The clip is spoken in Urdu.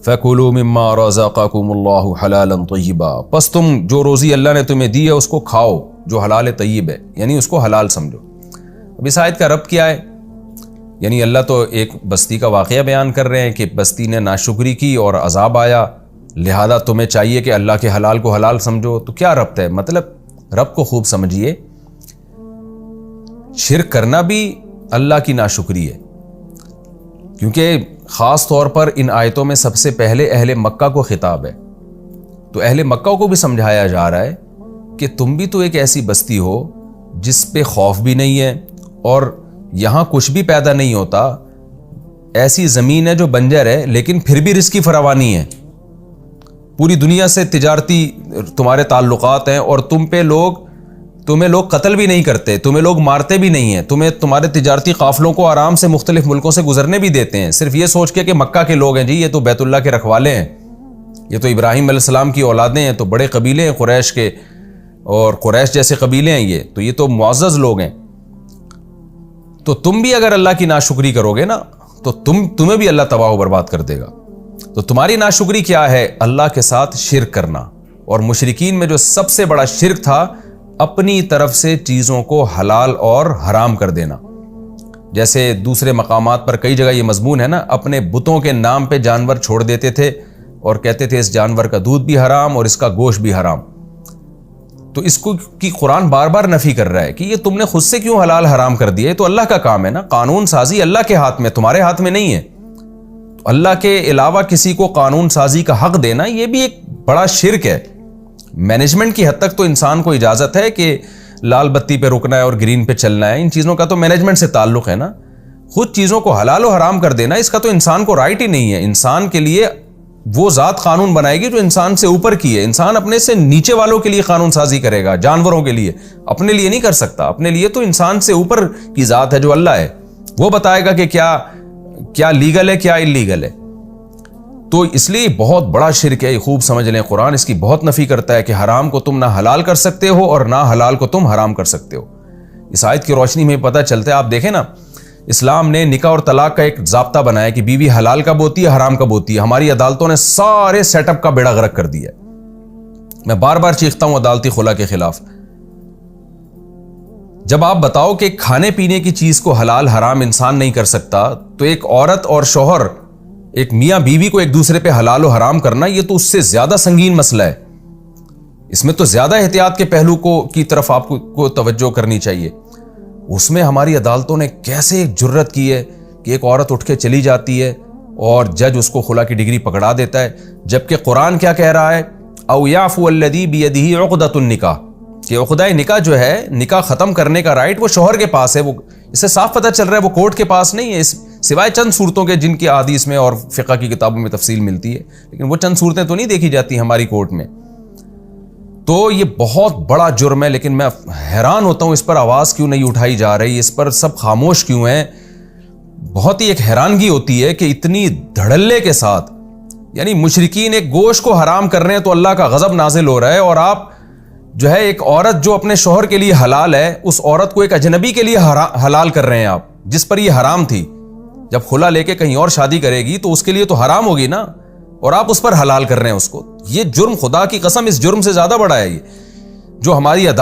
فَكُلُوا مِمَّا رَزَقَكُمُ اللَّهُ حَلَالًا طَيِّبًا، پس تم جو روزی اللہ نے تمہیں دی ہے اس کو کھاؤ جو حلال طیب ہے، یعنی اس کو حلال سمجھو۔ اب اس آیت کا ربط کیا ہے؟ یعنی اللہ تو ایک بستی کا واقعہ بیان کر رہے ہیں کہ بستی نے ناشکری کی اور عذاب آیا، لہذا تمہیں چاہیے کہ اللہ کے حلال کو حلال سمجھو۔ تو کیا ربط ہے؟ مطلب ربط کو خوب سمجھیے، شرک کرنا بھی اللہ کی ناشکری ہے، کیونکہ خاص طور پر ان آیتوں میں سب سے پہلے اہل مکہ کو خطاب ہے۔ تو اہل مکہ کو بھی سمجھایا جا رہا ہے کہ تم بھی تو ایک ایسی بستی ہو جس پہ خوف بھی نہیں ہے اور یہاں کچھ بھی پیدا نہیں ہوتا، ایسی زمین ہے جو بنجر ہے لیکن پھر بھی رزق کی فراوانی ہے، پوری دنیا سے تجارتی تمہارے تعلقات ہیں اور تمہیں لوگ قتل بھی نہیں کرتے، تمہیں لوگ مارتے بھی نہیں ہیں، تمہارے تجارتی قافلوں کو آرام سے مختلف ملکوں سے گزرنے بھی دیتے ہیں، صرف یہ سوچ کے کہ مکہ کے لوگ ہیں جی، یہ تو بیت اللہ کے رکھوالے ہیں، یہ تو ابراہیم علیہ السلام کی اولادیں ہیں، تو بڑے قبیلے ہیں قریش کے، اور قریش جیسے قبیلے ہیں یہ تو معزز لوگ ہیں۔ تو تم بھی اگر اللہ کی ناشکری کرو گے نا تو تمہیں بھی اللہ تباہ و برباد کر دے گا۔ تو تمہاری ناشکری کیا ہے؟ اللہ کے ساتھ شرک کرنا، اور مشرکین میں جو سب سے بڑا شرک تھا اپنی طرف سے چیزوں کو حلال اور حرام کر دینا۔ جیسے دوسرے مقامات پر کئی جگہ یہ مضمون ہے نا، اپنے بتوں کے نام پہ جانور چھوڑ دیتے تھے اور کہتے تھے اس جانور کا دودھ بھی حرام اور اس کا گوشت بھی حرام۔ تو اس کو کی قرآن بار بار نفی کر رہا ہے کہ یہ تم نے خود سے کیوں حلال حرام کر دیا؟ یہ تو اللہ کا کام ہے نا، قانون سازی اللہ کے ہاتھ میں، تمہارے ہاتھ میں نہیں ہے۔ تو اللہ کے علاوہ کسی کو قانون سازی کا حق دینا یہ بھی ایک بڑا شرک ہے۔ مینجمنٹ کی حد تک تو انسان کو اجازت ہے کہ لال بتی پہ رکنا ہے اور گرین پہ چلنا ہے، ان چیزوں کا تو مینجمنٹ سے تعلق ہے نا۔ خود چیزوں کو حلال و حرام کر دینا اس کا تو انسان کو رائٹ ہی نہیں ہے۔ انسان کے لیے وہ ذات قانون بنائے گی جو انسان سے اوپر کی ہے، انسان اپنے سے نیچے والوں کے لیے قانون سازی کرے گا، جانوروں کے لیے، اپنے لیے نہیں کر سکتا۔ اپنے لیے تو انسان سے اوپر کی ذات ہے جو اللہ ہے، وہ بتائے گا کہ کیا لیگل ہے کیا انلیگل ہے۔ تو اس لیے بہت بڑا شرک ہے، یہ خوب سمجھ لیں، قرآن اس کی بہت نفی کرتا ہے کہ حرام کو تم نہ حلال کر سکتے ہو اور نہ حلال کو تم حرام کر سکتے ہو۔ اس آیت کی روشنی میں پتہ چلتا ہے، آپ دیکھیں نا، اسلام نے نکاح اور طلاق کا ایک ضابطہ بنایا کہ بیوی حلال کب ہوتی ہے حرام کب ہوتی ہے۔ ہماری عدالتوں نے سارے سیٹ اپ کا بیڑا غرق کر دیا ہے۔ میں بار بار چیختا ہوں عدالتی خلا کے خلاف۔ جب آپ بتاؤ کہ کھانے پینے کی چیز کو حلال حرام انسان نہیں کر سکتا، تو ایک عورت اور شوہر، ایک میاں بیوی کو ایک دوسرے پہ حلال و حرام کرنا، یہ تو اس سے زیادہ سنگین مسئلہ ہے۔ اس میں تو زیادہ احتیاط کے پہلو کی طرف آپ کو توجہ کرنی چاہیے۔ اس میں ہماری عدالتوں نے کیسے جرت کی ہے کہ ایک عورت اٹھ کے چلی جاتی ہے اور جج اس کو خلا کی ڈگری پکڑا دیتا ہے، جبکہ قرآن کیا کہہ رہا ہے؟ او یعفو الذی بیدہ عقدۃ النکاح، کہ عقدہ نکاح جو ہے، نکاح ختم کرنے کا رائٹ وہ شوہر کے پاس ہے۔ وہ اس سے صاف پتہ چل رہا ہے وہ کورٹ کے پاس نہیں ہے، سوائے چند صورتوں کے جن کی احادیث میں اور فقہ کی کتابوں میں تفصیل ملتی ہے، لیکن وہ چند صورتیں تو نہیں دیکھی جاتی ہماری کورٹ میں۔ تو یہ بہت بڑا جرم ہے، لیکن میں حیران ہوتا ہوں اس پر آواز کیوں نہیں اٹھائی جا رہی، اس پر سب خاموش کیوں ہیں۔ بہت ہی ایک حیرانگی ہوتی ہے کہ اتنی دھڑلے کے ساتھ، یعنی مشرکین ایک گوشت کو حرام کر رہے ہیں تو اللہ کا غضب نازل ہو رہا ہے، اور آپ جو ہے ایک عورت جو اپنے شوہر کے لیے حلال ہے، اس عورت کو ایک اجنبی کے لیے حلال کر رہے ہیں آپ، جس پر یہ حرام تھی۔ جب خلا لے کے کہیں اور شادی کرے گی تو اس کے لیے تو حرام ہوگی نا، اور آپ اس پر حلال کر رہے ہیں اس کو۔ یہ جرم خدا کی قسم اس جرم سے زیادہ بڑا ہے، یہ جو ہماری عدالت